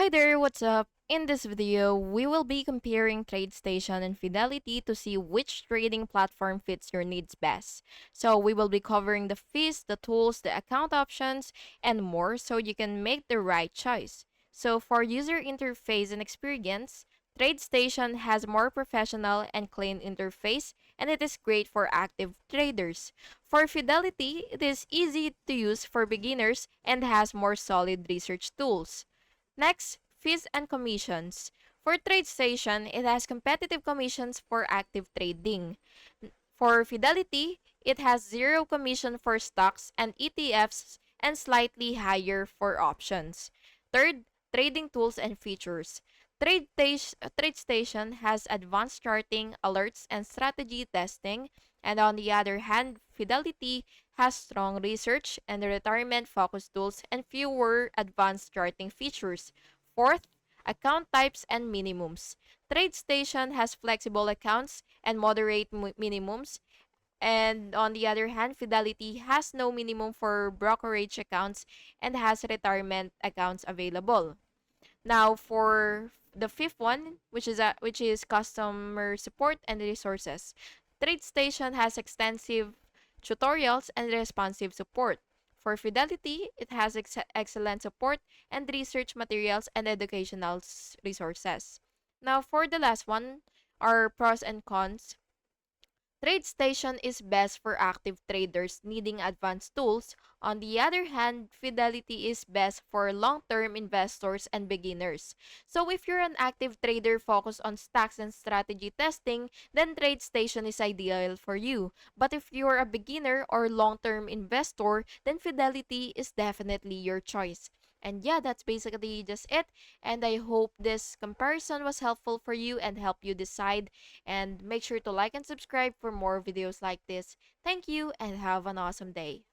Hi there, what's up? In this video, we will be comparing TradeStation and Fidelity to see which trading platform fits your needs best. So, we will be covering the fees, the tools, the account options, and more so you can make the right choice. So, for user interface and experience, TradeStation has more professional and clean interface and it is great for active traders. For Fidelity, it is easy to use for beginners and has more solid research tools. Next, fees and commissions. For TradeStation, it has competitive commissions for active trading. For Fidelity, it has zero commission for stocks and ETFs and slightly higher for options. Third, trading tools and features. TradeStation has advanced charting, alerts, and strategy testing, and on the other hand, Fidelity has strong research and retirement focused tools and fewer advanced charting features. Fourth, account types and minimums. TradeStation has flexible accounts and moderate minimums, and on the other hand, Fidelity has no minimum for brokerage accounts and has retirement accounts available. Now for the fifth one, which is customer support and resources. TradeStation has extensive tutorials and responsive support. For Fidelity, it has excellent support and research materials and educational resources. Now for the last one, are pros and cons. TradeStation is best for active traders needing advanced tools. On the other hand, Fidelity is best for long-term investors and beginners. So if you're an active trader focused on stocks and strategy testing, then TradeStation is ideal for you. But if you're a beginner or long-term investor, then Fidelity is definitely your choice. And yeah, that's basically just it. And I hope this comparison was helpful for you and help you decide, and make sure to like and subscribe for more videos like this. Thank you and have an awesome day.